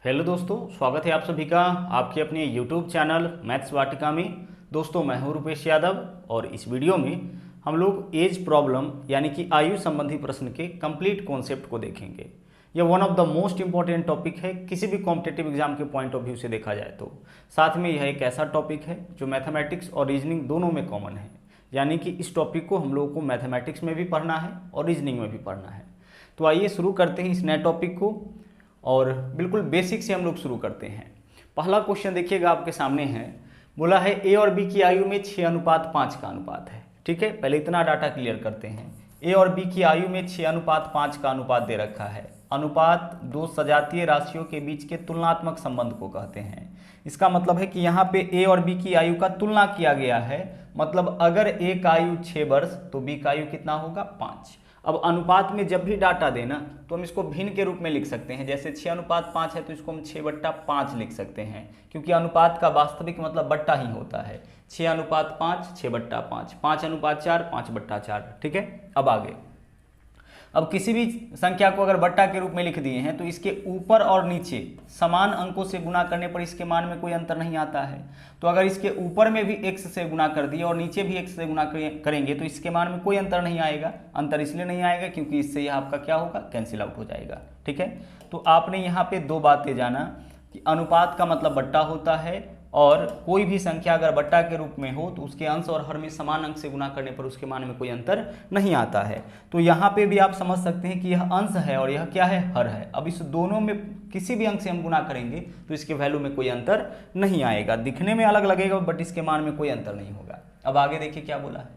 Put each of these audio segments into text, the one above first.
Hello दोस्तों, स्वागत है आप सभी का आपके अपने यूट्यूब चैनल मैथ्स वाटिका में। दोस्तों, मैं हूं रुपेश यादव और इस वीडियो में हम लोग एज प्रॉब्लम यानी कि आयु संबंधी प्रश्न के कंप्लीट कॉन्सेप्ट को देखेंगे। यह one of the most important topic है किसी भी कॉम्पिटिटिव एग्जाम के पॉइंट ऑफ व्यू से देखा जाए तो। साथ में यह एक ऐसा टॉपिक है जो मैथमेटिक्स और रीजनिंग दोनों में कॉमन है, यानी कि इस टॉपिक को हम लोगों को मैथमेटिक्स में भी पढ़ना है और रीजनिंग में भी पढ़ना है। तो आइए शुरू करते हैं इस नए टॉपिक को और बिल्कुल बेसिक से हम लोग शुरू करते हैं। पहला क्वेश्चन देखिएगा आपके सामने है, बोला है ए और बी की आयु में 6:5 का अनुपात है। ठीक है, पहले इतना डाटा क्लियर करते हैं। ए और बी की आयु में 6:5 का अनुपात दे रखा है। अनुपात दो सजातीय राशियों के बीच के तुलनात्मक संबंध को कहते हैं। इसका मतलब है कि यहाँ पे ए और बी की आयु का तुलना किया गया है। मतलब अगर ए का आयु 6 वर्ष तो बी का आयु कितना होगा, 5। अब अनुपात में जब भी डाटा देना तो हम इसको भिन्न के रूप में लिख सकते हैं। जैसे 6:5 है तो इसको हम 6/5 लिख सकते हैं, क्योंकि अनुपात का वास्तविक मतलब बट्टा ही होता है। 6:5 6/5, 5:4 5/4। ठीक है, अब आगे। अब किसी भी संख्या को अगर बट्टा के रूप में लिख दिए हैं तो इसके ऊपर और नीचे समान अंकों से गुना करने पर इसके मान में कोई अंतर नहीं आता है। तो अगर इसके ऊपर में भी x से गुना कर दिए और नीचे भी x से गुना करेंगे तो इसके मान में कोई अंतर नहीं आएगा। अंतर इसलिए नहीं आएगा क्योंकि इससे यह आपका क्या होगा, कैंसिल आउट हो जाएगा। ठीक है, तो आपने यहाँ पे दो बातें जाना कि अनुपात का मतलब बट्टा होता है और कोई भी संख्या अगर बट्टा के रूप में हो तो उसके अंश और हर में समान अंक से गुना करने पर उसके मान में कोई अंतर नहीं आता है। तो यहाँ पे भी आप समझ सकते हैं कि यह अंश है और यह क्या है, हर है। अब इस दोनों में किसी भी अंक से हम गुना करेंगे तो इसके वैल्यू में कोई अंतर नहीं आएगा। दिखने में अलग लगेगा बट इसके मान में कोई अंतर नहीं होगा। अब आगे देखिए क्या बोला है,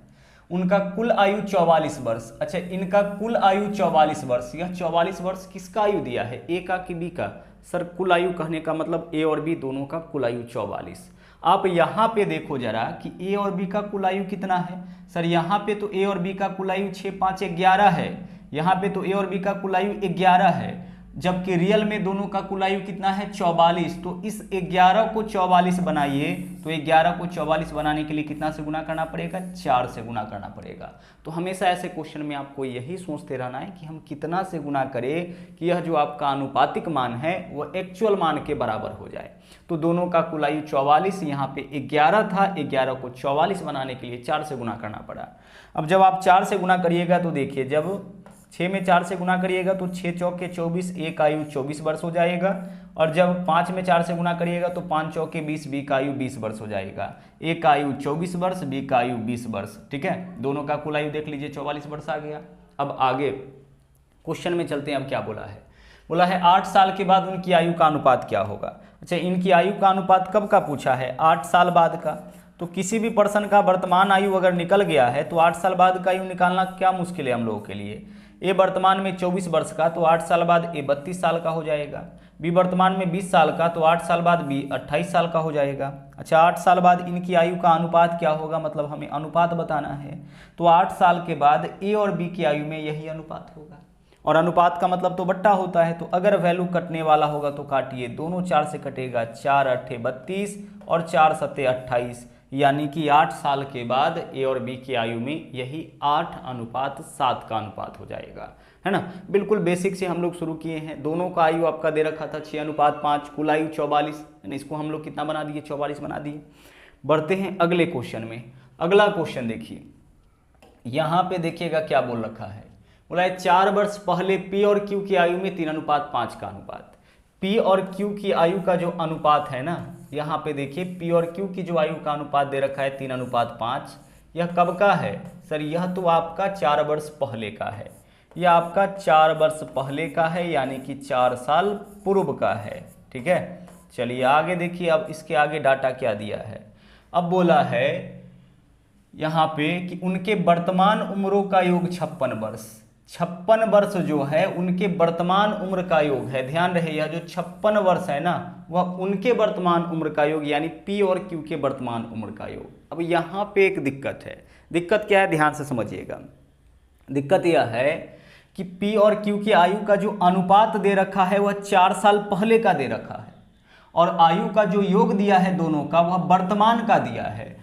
उनका कुल आयु 44 वर्ष। अच्छा, इनका कुल आयु 44 वर्ष। यह 44 वर्ष किसका आयु दिया है, ए का कि बी का? सर, कुल आयु कहने का मतलब ए और बी दोनों का कुल आयु 44। आप यहाँ पे देखो जरा कि ए और बी का कुल आयु कितना है। सर, यहाँ पे तो ए और बी का कुल आयु 6 5 11 है। यहाँ पे तो ए और बी का कुल आयु 11 है, जबकि रियल में दोनों का कुल आयु कितना है, 44। तो इस 11 को 44 बनाइए तो 11 को 44 बनाने के लिए कितना से गुना करना पड़ेगा, 4 से गुना करना पड़ेगा। तो हमेशा ऐसे क्वेश्चन में आपको यही सोचते रहना है कि हम कितना से गुना करें कि यह जो आपका अनुपातिक मान है वह एक्चुअल मान के बराबर हो जाए। तो दोनों का कुल आयु 44, यहाँ पे 11 था, 11 को 44 बनाने के लिए 4 से गुना करना पड़ा। अब जब आप 4 से गुना करिएगा तो देखिए, जब 6 में 4 से गुना करिएगा तो 6 चौके 24, ए का आयु 24 वर्ष हो जाएगा। और जब 5 में 4 से गुना करिएगा तो 5 चौके 20, बी का आयु 20 वर्ष हो जाएगा। ए का आयु 24 वर्ष, बी का आयु 20 वर्ष। ठीक है, दोनों का कुल आयु देख लीजिए 44 वर्ष आ गया। अब आगे क्वेश्चन में चलते हैं। अब क्या बोला है, बोला है 8 साल के बाद उनकी आयु का अनुपात क्या होगा। अच्छा, इनकी आयु का अनुपात कब का पूछा है, 8 साल बाद का। तो किसी भी पर्सन का वर्तमान आयु अगर निकल गया है तो 8 साल बाद का आयु निकालना क्या मुश्किल है हम लोगों के लिए। ए वर्तमान में 24 वर्ष का तो 8 साल बाद ए 32 साल का हो जाएगा। बी वर्तमान में 20 साल का तो 8 साल बाद बी 28 साल का हो जाएगा। अच्छा, 8 साल बाद इनकी आयु का अनुपात क्या होगा, मतलब हमें अनुपात बताना है। तो 8 साल के बाद ए और बी की आयु में यही अनुपात होगा। और अनुपात का मतलब तो बट्टा होता है। तो अगर वैल्यू कटने वाला होगा तो काटिए, दोनों 4 से कटेगा, 4 8 32 और 4 7 28, यानी कि 8 साल के बाद ए और बी की आयु में यही 8:7 का अनुपात हो जाएगा, है ना। बिल्कुल बेसिक से हम लोग शुरू किए हैं। दोनों का आयु आपका दे रखा था 6:5, कुल आयु 44, इसको हम लोग कितना बना दिए, 44 बना दिए। बढ़ते हैं अगले क्वेश्चन में। अगला क्वेश्चन देखिए, यहाँ पे देखिएगा क्या बोल रखा है, बोला है 4 वर्ष पहले पी और क्यू की आयु में 3:5 का अनुपात। पी और क्यू की आयु का जो अनुपात है ना, यहाँ पे देखिए पी और क्यू की जो आयु का अनुपात दे रखा है 3:5, यह कब का है। सर, यह तो आपका 4 वर्ष पहले का है। यह आपका 4 वर्ष पहले का है, यानी कि 4 साल पूर्व का है। ठीक है, चलिए आगे देखिए। अब इसके आगे डाटा क्या दिया है। अब बोला है यहाँ पे कि उनके वर्तमान उम्रों का योग 56 वर्ष। 56 वर्ष जो है उनके वर्तमान उम्र का योग है। ध्यान रहे, यह जो 56 वर्ष है ना वह उनके वर्तमान उम्र का योग, यानी पी और क्यू के वर्तमान उम्र का योग। अब यहाँ पे एक दिक्कत है। दिक्कत क्या है, ध्यान से समझिएगा। दिक्कत यह है कि पी और क्यू की आयु का जो अनुपात दे रखा है वह 4 साल पहले का दे रखा है, और आयु का जो योग दिया है दोनों का वह वर्तमान का दिया है।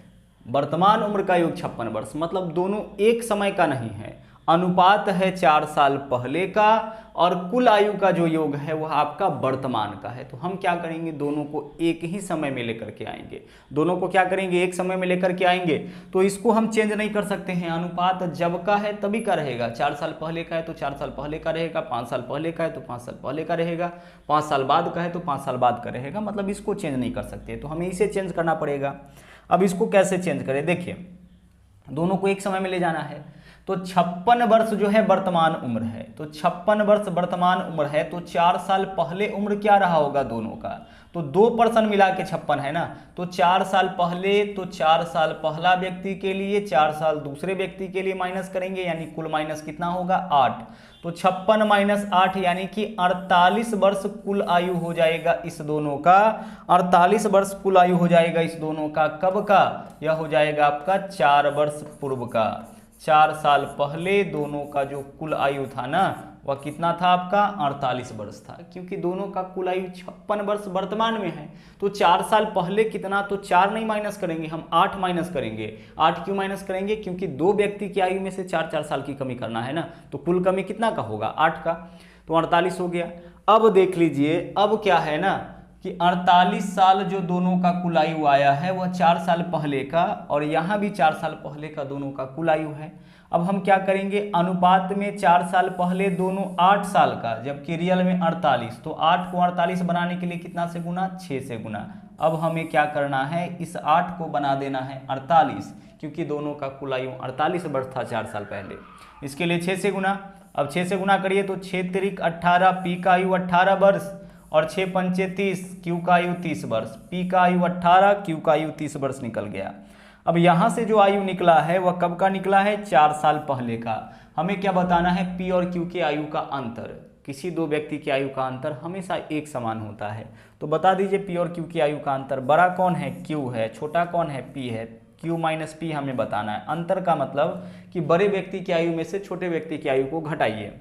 वर्तमान उम्र का योग 56 वर्ष, मतलब दोनों एक समय का नहीं है। अनुपात है 4 साल पहले का और कुल आयु का जो योग है वह आपका वर्तमान का है। तो हम क्या करेंगे, दोनों को एक ही समय में लेकर के आएंगे, दोनों को क्या करेंगे, एक समय में लेकर के आएंगे। तो इसको हम चेंज नहीं कर सकते हैं, अनुपात जब का है तभी का रहेगा। 4 साल पहले का है तो 4 साल पहले का रहेगा, 5 साल पहले का है तो 5 साल पहले का रहेगा, 5 साल बाद का है तो 5 साल बाद का रहेगा, मतलब इसको चेंज नहीं कर सकते, तो हमें इसे चेंज करना पड़ेगा। अब इसको कैसे चेंज करें, देखिए दोनों को एक समय में ले जाना है, तो 56 वर्ष जो है वर्तमान उम्र है, तो 56 वर्ष वर्तमान उम्र है, तो 4 साल पहले उम्र क्या रहा होगा दोनों का, तो 2% मिला के 56 है ना, तो 4 साल पहले, तो 4 साल पहला व्यक्ति के लिए, 4 साल दूसरे व्यक्ति के लिए माइनस करेंगे, यानी कुल माइनस कितना होगा 8, तो 56 माइनस 8 यानी कि 48 वर्ष कुल आयु हो जाएगा इस दोनों का, 48 वर्ष कुल आयु हो जाएगा इस दोनों का, कब का, यह हो जाएगा आपका 4 वर्ष पूर्व का। 4 साल पहले दोनों का जो कुल आयु था ना वह कितना था आपका 48 वर्ष था, क्योंकि दोनों का कुल आयु 56 वर्ष वर्तमान में है। तो 4 साल पहले कितना, तो 4 नहीं माइनस करेंगे हम, 8 माइनस करेंगे। 8 क्यों माइनस करेंगे, क्योंकि दो व्यक्ति की आयु में से 4-4 साल की कमी करना है ना, तो कुल कमी कितना का होगा 8 का, तो 48 हो गया। अब देख लीजिए, अब क्या है ना कि 48 साल जो दोनों का कुल आयु आया है वह 4 साल पहले का, और यहाँ भी 4 साल पहले का दोनों का कुल आयु है। अब हम क्या करेंगे, अनुपात में 4 साल पहले दोनों 8 साल का, जबकि रियल में 48, तो 8 को 48 बनाने के लिए कितना से गुना, 6 से गुना। अब हमें क्या करना है, इस 8 को बना देना है 48, क्योंकि दोनों का कुल आयु 48 वर्ष था 4 साल पहले, इसके लिए 6 से गुना। अब 6 से गुना करिए तो 6 तिरिक 18, पी का आयु 18 वर्ष, और 6 पंचे 30, क्यू का आयु 30 वर्ष, पी का आयु 18, क्यू का आयु 30 वर्ष निकल गया। अब यहाँ से जो आयु निकला है वह कब का निकला है, 4 साल पहले का। हमें क्या बताना है, पी और क्यू के आयु का अंतर, किसी दो व्यक्ति की आयु का अंतर हमेशा एक समान होता है, तो बता दीजिए पी और क्यू की आयु का अंतर, बड़ा कौन है, क्यू है, छोटा कौन है, पी है। क्यू माइनस पी हमें बताना है। अंतर का मतलब कि बड़े व्यक्ति की आयु में से छोटे व्यक्ति की आयु को घटाइए,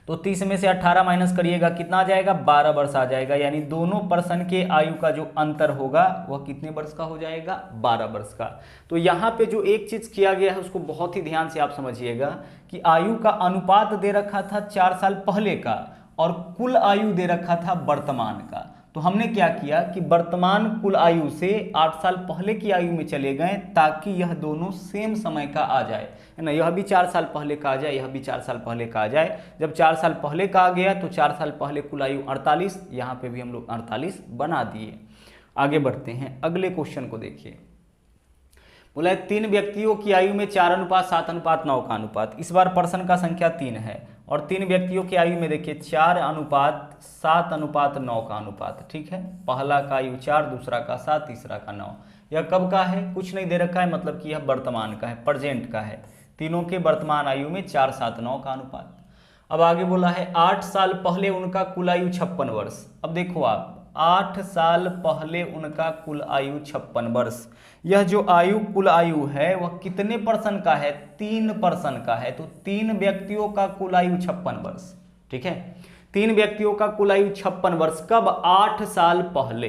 तो 30 में से 18 माइनस करिएगा, कितना आ जाएगा, 12 वर्ष आ जाएगा, यानी दोनों पर्सन के आयु का जो अंतर होगा वह कितने वर्ष का हो जाएगा, 12 वर्ष का। तो यहाँ पे जो एक चीज किया गया है उसको बहुत ही ध्यान से आप समझिएगा कि आयु का अनुपात दे रखा था 4 साल पहले का और कुल आयु दे रखा था वर्तमान का। तो हमने क्या किया कि वर्तमान कुल आयु से 8 साल पहले की आयु में चले गए, ताकि यह दोनों सेम समय का आ जाए, है ना, यह भी 4 साल पहले का आ जाए, यह भी 4 साल पहले का आ जाए। जब 4 साल पहले का आ गया तो 4 साल पहले कुल आयु 48, यहाँ पे भी हम लोग 48 बना दिए। आगे बढ़ते हैं, अगले क्वेश्चन को देखिए। बोला 3 व्यक्तियों की आयु में 4:7:9 का अनुपात, इस बार पर्सन का संख्या 3 है, और 3 व्यक्तियों की आयु में देखिए 4:7:9 का अनुपात, ठीक है, पहला का आयु 4, दूसरा का 7, तीसरा का 9। यह कब का है, कुछ नहीं दे रखा है, मतलब कि यह वर्तमान का है, प्रेजेंट का है, तीनों के वर्तमान आयु में 4:7:9 का अनुपात। अब आगे बोला है 8 साल पहले उनका कुल आयु 56 वर्ष। अब देखो आप, 8 साल पहले उनका कुल आयु 56 वर्ष, यह जो आयु कुल आयु है वह कितने पर्सन का है, 3 पर्सन का है, तो 3 व्यक्तियों का कुल आयु 56 वर्ष, ठीक है, 3 व्यक्तियों का कुल आयु 56 वर्ष, कब, 8 साल पहले।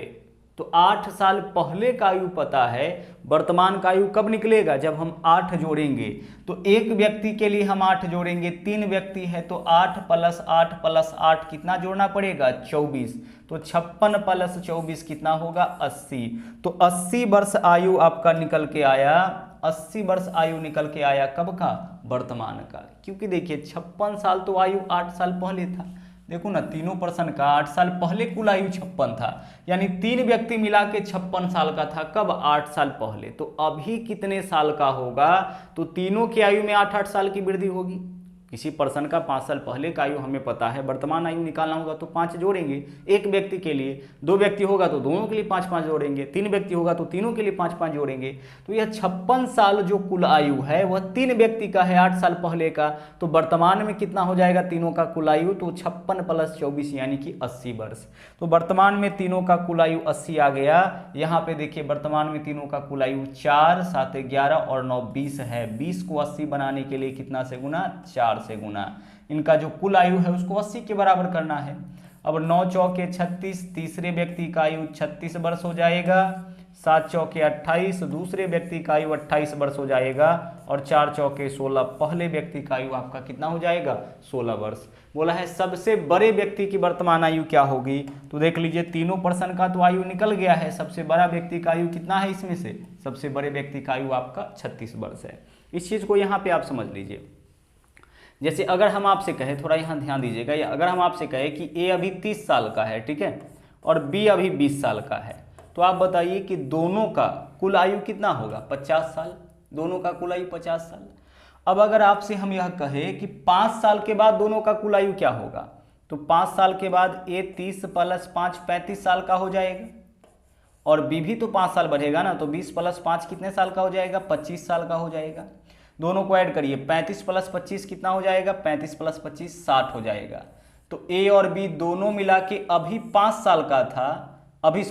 तो 8 साल पहले का आयु पता है, वर्तमान का आयु कब निकलेगा, जब हम 8 जोड़ेंगे, तो एक व्यक्ति के लिए हम 8 जोड़ेंगे, 3 व्यक्ति है तो 8 + 8 + 8 कितना जोड़ना पड़ेगा, 24, तो 56 + 24 कितना होगा, 80। तो 80 वर्ष आयु आपका निकल के आया, 80 वर्ष आयु निकल के आया, कब का, वर्तमान का, क्योंकि देखिए 56 साल तो आयु 8 साल पहले था, देखो ना, तीनों पर्सन का 8 साल पहले कुल आयु 56 था, यानी 3 व्यक्ति मिला के 56 साल का था, कब, 8 साल पहले। तो अभी कितने साल का होगा, तो तीनों की आयु में 8-8 साल की वृद्धि होगी। किसी पर्सन का 5 साल पहले का आयु हमें पता है, वर्तमान आयु निकालना होगा तो 5 जोड़ेंगे एक व्यक्ति के लिए, 2 व्यक्ति होगा तो दोनों के लिए 5-5 जोड़ेंगे, 3 व्यक्ति होगा तो तीनों के लिए 5-5 जोड़ेंगे। तो यह 56 साल जो कुल आयु है वह 3 व्यक्ति का है 8 साल पहले का, तो वर्तमान में कितना हो जाएगा तीनों का कुल आयु, तो 56 + 24 यानी कि 80 वर्ष। तो वर्तमान में तीनों का कुल आयु 80 आ गया। यहाँ पे देखिए वर्तमान में तीनों का कुल आयु 4, 7, 11 और 9, 20 है। 20 को 80 बनाने के लिए कितना से गुना, 4 से गुना। इनका जो कुल आयु है उसको 80 के बराबर करना है। अब 9 चौके 36, तीसरे व्यक्ति का आयु 36 वर्ष हो जाएगा, 7 चौके 28, दूसरे व्यक्ति का आयु 28 वर्ष हो जाएगा, और 4 चौके 16, पहले व्यक्ति का आयु आपका कितना हो जाएगा 16 वर्ष। बोला है सबसे बड़े व्यक्ति की वर्तमान आयु क्या होगी, तो देख लीजिए तीनों पर्सन का तो आयु निकल गया है, सबसे बड़ा व्यक्ति का आयु कितना है इसमें से, सबसे बड़े व्यक्ति का आयु आपका 36 वर्ष है। इस चीज को यहाँ पे आप समझ लीजिए। जैसे अगर हम आपसे कहें, थोड़ा यहाँ ध्यान दीजिएगा, या अगर हम आपसे कहें कि ए अभी 30 साल का है, ठीक है, और बी अभी 20 साल का है, तो आप बताइए कि दोनों का कुल आयु कितना होगा 50 साल, दोनों का कुल आयु 50 साल। अब अगर आपसे हम यह कहें कि 5 साल के बाद दोनों का कुल आयु क्या होगा, तो 5 साल के बाद ए 30 + 5 35 साल का हो जाएगा, और बी भी तो 5 साल बढ़ेगा ना, तो 20 + 5 कितने साल का हो जाएगा 25 साल का हो जाएगा। दोनों को ऐड करिए, 35 + 25 कितना हो जाएगा, 35 + 25 60 हो जाएगा। तो ए और बी दोनों मिला के अभी 5 साल का था, अभी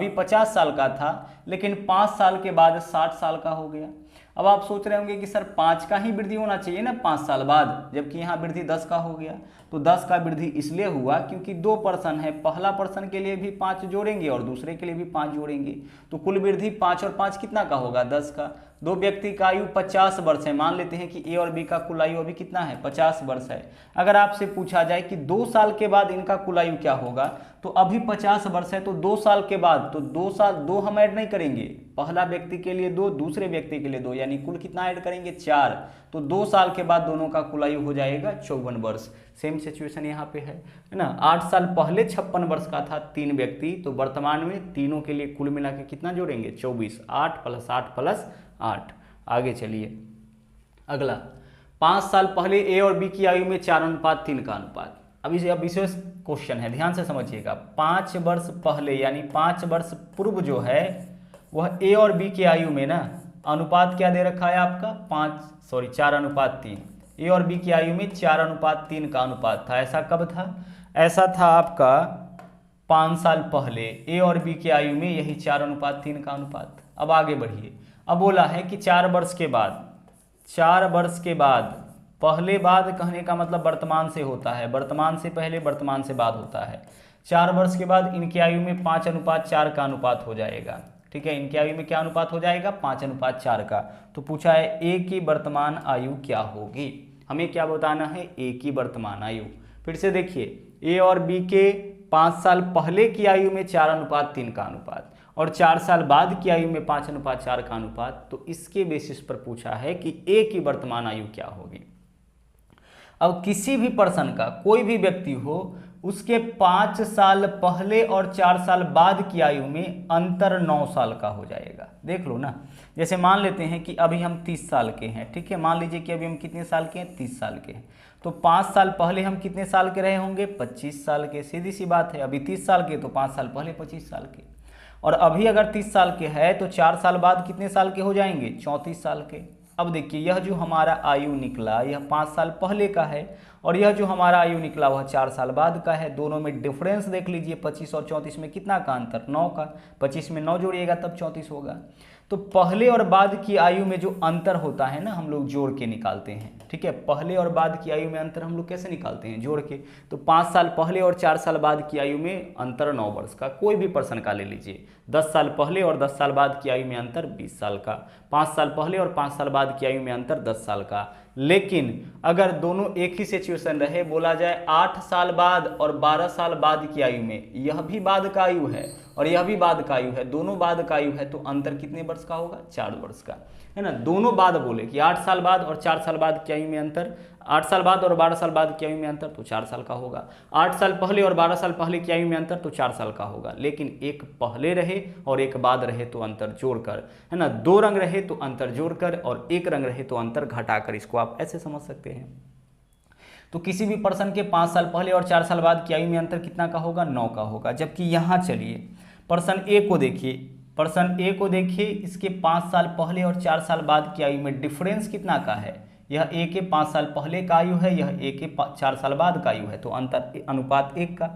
50 साल का था, लेकिन 5 साल के बाद 60 साल का हो गया। अब आप सोच रहे होंगे कि सर 5 का ही वृद्धि होना चाहिए ना 5 साल बाद, जबकि यहाँ वृद्धि 10 का हो गया। तो 10 का वृद्धि इसलिए हुआ क्योंकि 2 पर्सन है, पहला पर्सन के लिए भी 5 जोड़ेंगे और दूसरे के लिए भी 5 जोड़ेंगे, तो कुल वृद्धि 5 और 5 कितना का होगा 10 का। दो व्यक्ति का आयु 50 वर्ष है, मान लेते हैं कि ए और बी का कुल आयु अभी कितना है 50 वर्ष है। अगर आपसे पूछा जाए कि 2 साल के बाद इनका कुल आयु क्या होगा, तो अभी 50 वर्ष है, तो 2 साल के बाद, तो 2 साल 2 हम ऐड नहीं करेंगे, पहला व्यक्ति के लिए 2, दूसरे व्यक्ति के लिए 2, यानी कुल कितना ऐड करेंगे 4, तो 2 साल के बाद दोनों का कुल आयु हो जाएगा 54 वर्ष। सेम सिचुएशन यहाँ पे है ना। 8 साल पहले 56 वर्ष का था 3 व्यक्ति, तो वर्तमान में तीनों के लिए कुल मिला के कितना जोड़ेंगे 24, 8 + 8 + 8। आगे चलिए अगला, 5 साल पहले ए और बी की आयु में 4:3 का अनुपात। अब विशेष क्वेश्चन है, ध्यान से समझिएगा। 5 वर्ष पहले यानी 5 वर्ष पूर्व जो है वह ए और बी की आयु में ना अनुपात क्या दे रखा है आपका 4:3। ए और बी की आयु में 4:3 का अनुपात था। ऐसा कब था? ऐसा था आपका 5 साल पहले ए और बी की आयु में यही 4:3 का अनुपात। अब आगे बढ़िए, अब बोला है कि 4 वर्ष के बाद, पहले बाद कहने का मतलब वर्तमान से होता है, वर्तमान से पहले वर्तमान से बाद होता है। 4 वर्ष के बाद इनकी आयु में 5:4 का अनुपात हो जाएगा। ठीक है, इनकी आयु में क्या अनुपात हो जाएगा 5:4 का। तो पूछा है ए की वर्तमान आयु क्या होगी, हमें क्या बताना है ए की वर्तमान आयु। फिर से देखिए, ए और बी के 5 साल पहले की आयु में 4:3 का अनुपात और 4 साल बाद की आयु में 5:4 का अनुपात, तो इसके बेसिस पर पूछा है कि ए की वर्तमान आयु क्या होगी। अब किसी भी पर्सन का, कोई भी व्यक्ति हो, उसके 5 साल पहले और 4 साल बाद की आयु में अंतर 9 साल का हो जाएगा। देख लो ना, जैसे मान लेते हैं कि अभी हम 30 साल के हैं, ठीक है, मान लीजिए कि अभी हम कितने साल के हैं 30 साल के हैं, तो 5 साल पहले हम कितने साल के रहे होंगे 25 साल के। सीधी सी बात है, अभी 30 साल के तो 5 साल पहले 25 साल के, और अभी अगर 30 साल के है तो 4 साल बाद कितने साल के हो जाएंगे 34 साल के। अब देखिए, यह जो हमारा आयु निकला यह 5 साल पहले का है, और यह जो हमारा आयु निकला वह 4 साल बाद का है। दोनों में डिफरेंस देख लीजिए, 25 और 34 में कितना का अंतर 9 का। 25 में 9 जोड़िएगा तब 34 होगा। तो पहले और बाद की आयु में जो अंतर होता है ना, हम लोग जोड़ के निकालते हैं। ठीक है, पहले और बाद की आयु में अंतर हम लोग कैसे निकालते हैं, जोड़ के। तो 5 साल पहले और 4 साल बाद की आयु में अंतर 9 वर्ष का, कोई भी पर्सन का ले लीजिए। 10 साल पहले और 10 साल बाद की आयु में अंतर 20 साल का। 5 साल पहले और 5 साल बाद की आयु में अंतर 10 साल का। लेकिन अगर दोनों एक ही सिचुएशन रहे, बोला जाए 8 साल बाद और 12 साल बाद की आयु में, यह भी बाद का आयु है और यह भी बाद का आयु है, दोनों बाद का आयु है, तो अंतर कितने वर्ष का होगा 4 वर्ष का, है ना। दोनों बाद बोले कि 8 साल बाद और 4 साल बाद की आयु में अंतर, 8 साल बाद और 12 साल बाद की आयु में अंतर तो 4 साल का होगा। 8 साल पहले और 12 साल पहले की आयु में अंतर तो 4 साल का होगा। लेकिन एक पहले रहे और एक बाद रहे तो अंतर जोड़कर, है ना। 2 रंग रहे तो अंतर जोड़कर और 1 रंग रहे तो अंतर घटाकर, इसको आप ऐसे समझ सकते हैं। तो किसी भी पर्सन के 5 साल पहले और 4 साल बाद की आयु में अंतर कितना का होगा 9 का होगा। जबकि यहाँ चलिए पर्सन ए को देखिए, पर्सन ए को देखिए, इसके 5 साल पहले और 4 साल बाद की आयु में डिफरेंस कितना का है। यह ए के 5 साल पहले का आयु है, यह ए के 4 साल बाद का आयु है, तो अंतर अनुपात 1 का।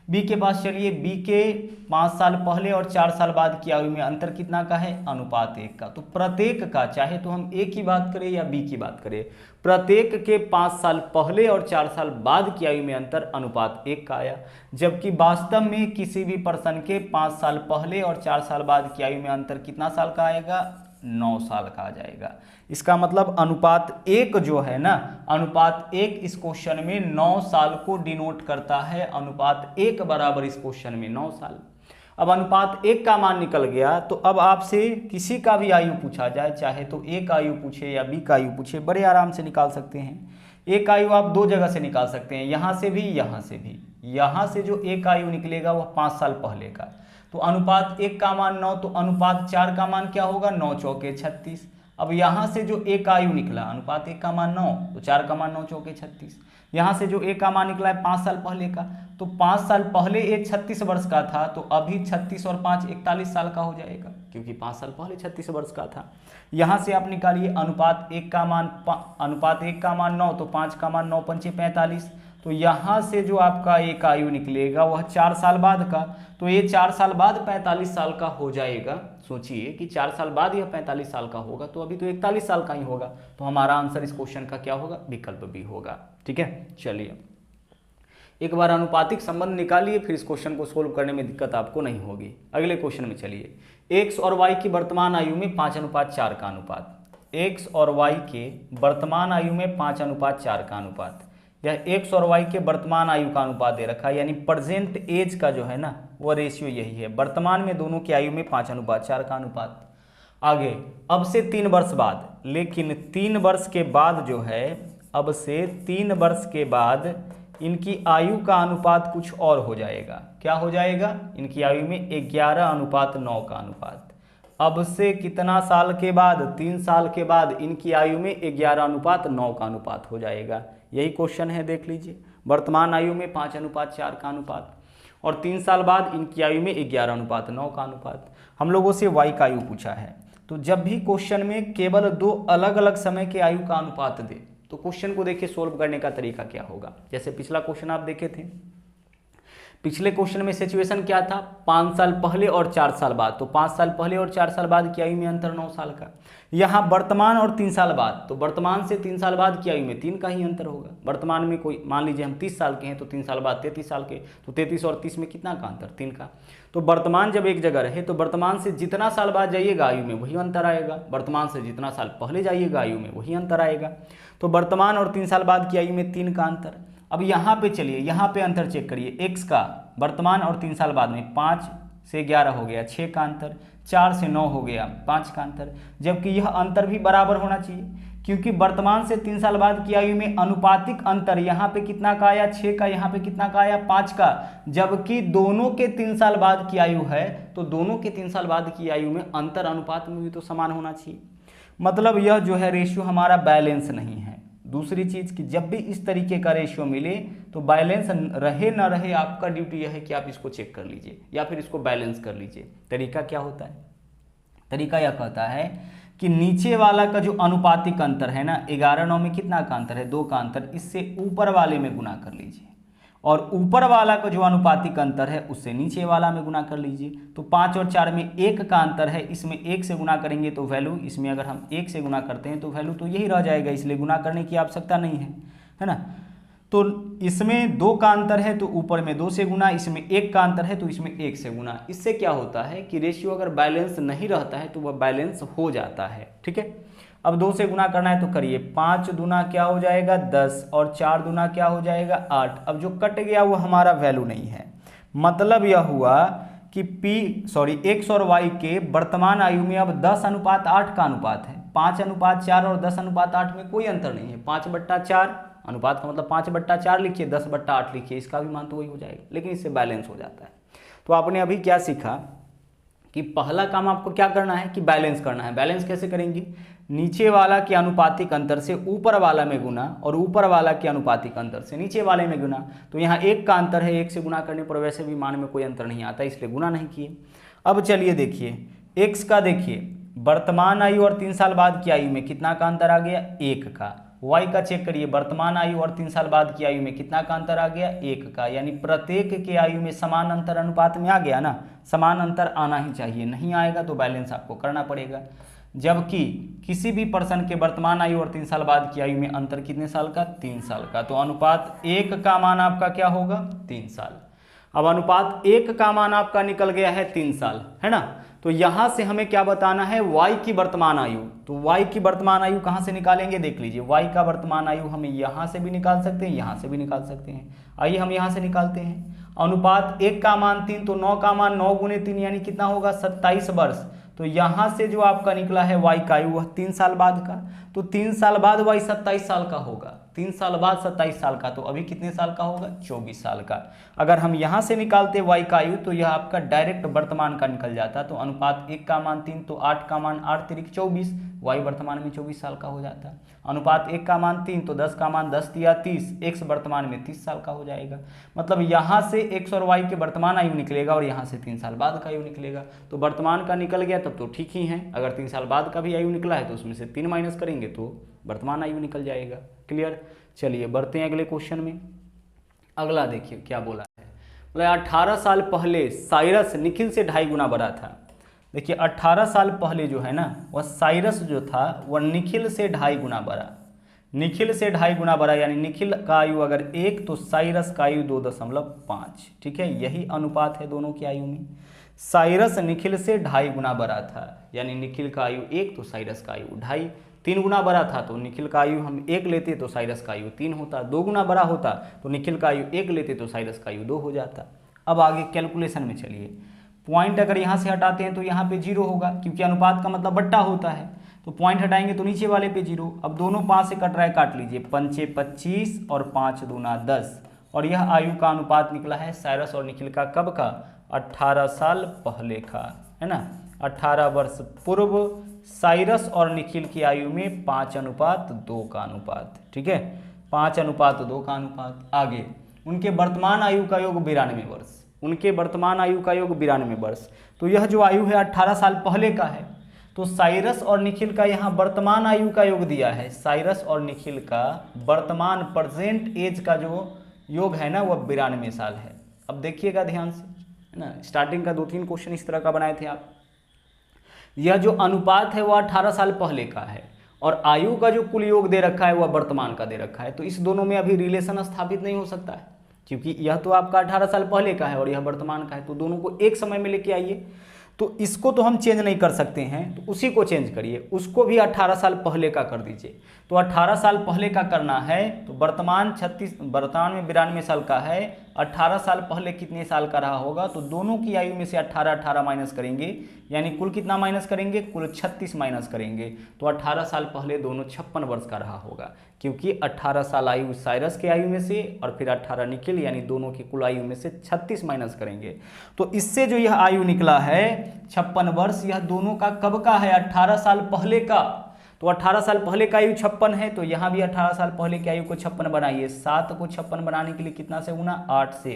बी के पास चलिए, बी के 5 साल पहले और 4 साल बाद की आयु में अंतर कितना का है, अनुपात 1 का। तो प्रत्येक का, चाहे तो हम ए की बात करें या बी की बात करें, प्रत्येक के 5 साल पहले और 4 साल बाद की आयु में अंतर अनुपात 1 का आया। जबकि वास्तव में किसी भी पर्सन के 5 साल पहले और 4 साल बाद की आयु में अंतर कितना साल का आएगा, 9 साल का आ जाएगा। इसका मतलब अनुपात 1 जो है ना, अनुपात 1 इस क्वेश्चन में 9 साल को डिनोट करता है। अनुपात 1 बराबर इस क्वेश्चन में 9 साल। अब अनुपात 1 का मान निकल गया, तो अब आपसे किसी का भी आयु पूछा जाए, चाहे तो ए का आयु पूछे या बी का आयु पूछे, बड़े आराम से निकाल सकते हैं। एक आयु आप 2 जगह से निकाल सकते हैं, यहाँ से भी, यहाँ से भी। यहाँ से जो एक आयु निकलेगा वह 5 साल पहले का, तो अनुपात 1 का मान 9, तो अनुपात 4 का मान क्या होगा, 9 चौके 36। अब यहाँ से जो एक आयु निकला, अनुपात 1 का मान 9, तो 4 का मान 9 चौके 36। यहाँ से जो एक का मान निकला है 5 साल पहले का, तो 5 साल पहले ये 36 वर्ष का था, तो अभी 36 और 5 41 साल का हो जाएगा, क्योंकि 5 साल पहले 36 वर्ष का था। यहाँ से आप निकालिए अनुपात 1 का मान 9, तो 5 का मान 9 पंचे 45। तो यहाँ से जो आपका एक आयु निकलेगा वह 4 साल बाद का, तो ये 4 साल बाद 45 साल का हो जाएगा। सोचिए कि 4 साल बाद यह 45 साल का होगा, तो अभी तो 41 साल का ही होगा। तो हमारा आंसर इस क्वेश्चन का क्या होगा, विकल्प बी होगा। ठीक है, चलिए एक बार अनुपातिक संबंध निकालिए, फिर इस क्वेश्चन को सोल्व करने में दिक्कत आपको नहीं होगी। अगले क्वेश्चन में चलिए, एक्स और वाई की वर्तमान आयु में 5:4 का अनुपात। एक्स और वाई के वर्तमान आयु में 5:4 का अनुपात, यह एक्स और वाई के वर्तमान आयु का अनुपात दे रखा है, यानी प्रेजेंट एज का जो है ना वो रेशियो यही है। वर्तमान में दोनों की आयु में 5:4 का अनुपात। आगे अब से 3 वर्ष बाद, लेकिन 3 वर्ष के बाद जो है, अब से 3 वर्ष के बाद इनकी आयु का अनुपात कुछ और हो जाएगा। क्या हो जाएगा, इनकी आयु में 11:9 का अनुपात। अब से कितना साल के बाद, 3 साल के बाद इनकी आयु में 11:9 का अनुपात हो जाएगा। यही क्वेश्चन है, देख लीजिए। वर्तमान आयु में 5:4 का अनुपात और 3 साल बाद इनकी आयु में 11:9 का अनुपात। हम लोगों से वाई का आयु पूछा है, तो जब भी क्वेश्चन में केवल 2 अलग अलग समय के आयु का अनुपात दे, तो क्वेश्चन को देखिए सोल्व करने का तरीका क्या होगा। जैसे पिछला क्वेश्चन आप देखे थे, पिछले क्वेश्चन में सिचुएशन क्या था, 5 साल पहले और 4 साल बाद, तो 5 साल पहले और 4 साल बाद की आयु में अंतर 9 साल का। यहाँ वर्तमान और 3 साल बाद, तो वर्तमान से 3 साल बाद की आयु में 3 का ही अंतर होगा। वर्तमान में कोई, मान लीजिए हम 30 साल के हैं, तो 3 साल बाद 33 साल के, तो 33 और 30 में कितना का अंतर, 3 का। तो वर्तमान जब एक जगह रहे, तो वर्तमान से जितना साल बाद जाइएगा आयु में वही अंतर आएगा, वर्तमान से जितना साल पहले जाइएगा आयु में वही अंतर आएगा। तो वर्तमान और 3 साल बाद की आयु में 3 का अंतर। अब यहाँ पे चलिए, यहाँ पे अंतर चेक करिए, एक्स का वर्तमान और 3 साल बाद में 5 से 11 हो गया 6 का अंतर, 4 से 9 हो गया 5 का अंतर। जबकि यह अंतर भी बराबर होना चाहिए, क्योंकि वर्तमान से 3 साल बाद की आयु में अनुपातिक अंतर यहाँ पे कितना का आया, 6 का, यहाँ पे कितना का आया, 5 का। जबकि दोनों के 3 साल बाद की आयु है, तो दोनों के 3 साल बाद की आयु में अंतर अनुपात में भी तो समान होना चाहिए। मतलब यह जो है रेशियो हमारा बैलेंस नहीं है। दूसरी चीज कि जब भी इस तरीके का रेशियो मिले, तो बैलेंस रहे ना रहे, आपका ड्यूटी यह है कि आप इसको चेक कर लीजिए या फिर इसको बैलेंस कर लीजिए। तरीका क्या होता है, तरीका यह कहता है कि नीचे वाला का जो अनुपातिक अंतर है ना, 11:9 में कितना का अंतर है, 2 का अंतर, इससे ऊपर वाले में गुना कर लीजिए, और ऊपर वाला का जो अनुपातिक अंतर है उससे नीचे वाला में गुना कर लीजिए। तो 5 और 4 में 1 का अंतर है, इसमें 1 से गुना करेंगे तो वैल्यू, इसमें अगर हम 1 से गुना करते हैं तो वैल्यू तो यही रह जाएगा, इसलिए गुना करने की आवश्यकता नहीं है ना। तो इसमें 2 का अंतर है तो ऊपर में 2 से गुना, इसमें 1 का अंतर है तो इसमें 1 से गुना। इससे क्या होता है कि रेशियो अगर बैलेंस नहीं रहता है तो वह बैलेंस हो जाता है। ठीक है, अब 2 से गुना करना है तो करिए, 5 दूना क्या हो जाएगा 10 और 4 दूना क्या हो जाएगा 8। अब जो कट गया वो हमारा वैल्यू नहीं है। मतलब यह हुआ कि एक्स और वाई के वर्तमान आयु में अब 10:8 का अनुपात है। 5:4 और 10:8 में कोई अंतर नहीं है। 5/4 अनुपात का मतलब 5/4 लिखिए, 10/8 लिखिए, इसका भी मान तो वही हो जाएगा, लेकिन इससे बैलेंस हो जाता है। तो आपने अभी क्या सीखा कि पहला काम आपको क्या करना है कि बैलेंस करना है। बैलेंस कैसे करेंगे, नीचे वाला के अनुपातिक अंतर से ऊपर वाला में गुना और ऊपर वाला के अनुपातिक अंतर से नीचे वाले में गुना। तो यहाँ 1 का अंतर है, 1 से गुना करने पर वैसे भी मान में कोई अंतर नहीं आता, इसलिए गुना नहीं किए। अब चलिए देखिए एक्स का, देखिए वर्तमान आयु और 3 साल बाद की आयु में कितना का अंतर आ गया, 1 का। वाई का चेक करिए, वर्तमान आयु और 3 साल बाद की आयु में कितना का अंतर आ गया, 1 का, यानी प्रत्येक के आयु में समान अंतर अनुपात में आ गया ना, समान अंतर आना ही चाहिए, नहीं आएगा तो बैलेंस आपको करना पड़ेगा। जबकि किसी भी पर्सन के वर्तमान आयु और 3 साल बाद की आयु में अंतर कितने साल का, 3 साल का, तो अनुपात 1 का मान आपका क्या होगा, 3 साल। अब अनुपात 1 का मान आपका निकल गया है 3 साल, है ना। तो यहां से हमें क्या बताना है, y की वर्तमान आयु। तो y की वर्तमान आयु कहां से निकालेंगे, देख लीजिए, y का वर्तमान आयु हमें यहां से भी निकाल सकते हैं, यहां से भी निकाल सकते हैं। आइए हम यहां से निकालते हैं। अनुपात 1 का मान 3, तो 9 का मान 9 गुने 3 यानी कितना होगा, 27 वर्ष। तो यहां से जो आपका निकला है y का आयु वह 3 साल बाद का, तो 3 साल बाद y 27 साल का होगा, 3 साल बाद 27 साल का, तो अभी कितने साल का होगा, 24 साल का। अगर हम यहां से निकालते y का आयु तो यह आपका डायरेक्ट वर्तमान का निकल जाता, तो अनुपात 1 का मान 3, तो 8 का मान 8 तिरिक 24, y वर्तमान में 24 साल का हो जाता। अनुपात 1 का मान 3, तो 10 का मान 10 तिया 30, x वर्तमान में 30 साल का हो जाएगा। मतलब यहाँ से x और y के वर्तमान आयु निकलेगा और यहाँ से 3 साल बाद का आयु निकलेगा। तो वर्तमान का निकल गया तब तो ठीक ही है, अगर 3 साल बाद का भी आयु निकला है तो उसमें से 3 माइनस करेंगे तो वर्तमान आयु निकल जाएगा। क्लियर। चलिए बढ़ते हैं अगले क्वेश्चन में। अगला देखिए क्या बोला है, बोला 18 साल पहले साइरस निखिल से 2.5 गुना बड़ा था। देखिए 18 साल पहले जो है ना, वह साइरस जो था वह निखिल से 2.5 गुना बड़ा, निखिल से 2.5 गुना बड़ा, यानी निखिल का आयु अगर 1 तो साइरस का आयु 2.5। ठीक है, यही अनुपात है दोनों की आयु में। साइरस निखिल से 2.5 गुना बड़ा था, यानी निखिल का आयु 1 तो साइरस का आयु 2.5। 3 गुना बड़ा था तो निखिल का आयु हम 1 लेते तो साइरस का आयु 3 होता। 2 गुना बड़ा होता तो निखिल का आयु 1 लेते तो साइरस का आयु 2 हो जाता। अब आगे कैलकुलेशन में चलिए, पॉइंट अगर यहाँ से हटाते हैं तो यहाँ पे 0 होगा, क्योंकि अनुपात का मतलब बट्टा होता है, तो पॉइंट हटाएंगे तो नीचे वाले पे 0। अब दोनों 5 से कट रहा है, काट लीजिए, 5 6 25 और 5 दूना 10, और यह आयु का अनुपात निकला है साइरस और निखिल का, कब का, 18 साल पहले का, है ना। 18 वर्ष पूर्व साइरस और निखिल की आयु में 5:2 का अनुपात। ठीक है, 5:2 का अनुपात। आगे उनके वर्तमान आयु का योग 92 वर्ष, उनके वर्तमान आयु का योग 92 वर्ष। तो यह जो आयु है 18 साल पहले का है, तो साइरस और निखिल का यहाँ वर्तमान आयु का योग दिया है, साइरस और निखिल का वर्तमान प्रेजेंट एज का जो योग है ना वह 92 साल है। अब देखिएगा ध्यान से, है ना, स्टार्टिंग का 2-3 क्वेश्चन इस तरह का बनाए थे आप। यह जो अनुपात है वह 18 साल पहले का है, और आयु का जो कुल योग दे रखा है वह वर्तमान का दे रखा है, तो इस दोनों में अभी रिलेशन स्थापित नहीं हो सकता है, क्योंकि यह तो आपका 18 साल पहले का है और यह वर्तमान का है, तो दोनों को एक समय में लेके आइए। तो इसको तो हम चेंज नहीं कर सकते हैं, तो उसी को चेंज करिए, उसको भी 18 साल पहले का कर दीजिए। तो 18 साल पहले का करना है, तो वर्तमान में 92 साल का है, 18 साल पहले कितने साल का रहा होगा, तो दोनों की आयु में से 18 माइनस करेंगे, यानी कुल कितना माइनस करेंगे, कुल 36 माइनस करेंगे, तो 18 साल पहले दोनों 56 वर्ष का रहा होगा, क्योंकि 18 साल आयु साइरस के आयु में से और फिर 18 निखिल, यानी दोनों की कुल आयु में से 36 माइनस करेंगे। तो इससे जो यह आयु निकला है 56 वर्ष, यह दोनों का कब का है, 18 साल पहले का। तो 18 साल पहले का आयु 56 है, तो यहाँ भी 18 साल पहले की आयु को 56 बनाइए। 7 को 56 बनाने के लिए कितना से गुना, 8 से,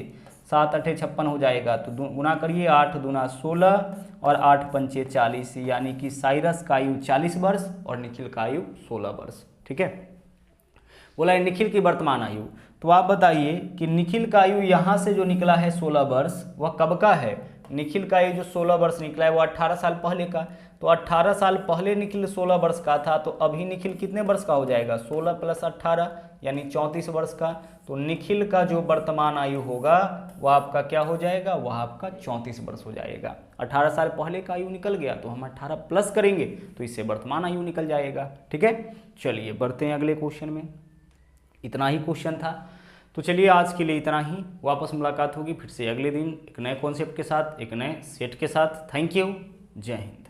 7 8 56 हो जाएगा, तो गुना करिए, 8 दूना 16 और 8 पंचे 40, यानी कि साइरस का आयु 40 वर्ष और निखिल का आयु 16 वर्ष। ठीक है, बोला है निखिल की वर्तमान आयु। तो आप बताइए कि निखिल का आयु यहाँ से जो निकला है 16 वर्ष वह कब का है, निखिल का आयु जो 16 वर्ष निकला है वो 18 साल पहले का। तो 18 साल पहले निखिल 16 वर्ष का था, तो अभी निखिल कितने वर्ष का हो जाएगा, 16 + 18 यानी 34 वर्ष का। तो निखिल का जो वर्तमान आयु होगा वह आपका क्या हो जाएगा, वह आपका 34 वर्ष हो जाएगा। 18 साल पहले का आयु निकल गया, तो हम 18 प्लस करेंगे तो इससे वर्तमान आयु निकल जाएगा। ठीक है, चलिए बढ़ते हैं अगले क्वेश्चन में। इतना ही क्वेश्चन था, तो चलिए आज के लिए इतना ही। वापस मुलाकात होगी फिर से अगले दिन एक नए कॉन्सेप्ट के साथ, एक नए सेट के साथ। थैंक यू, जय हिंद।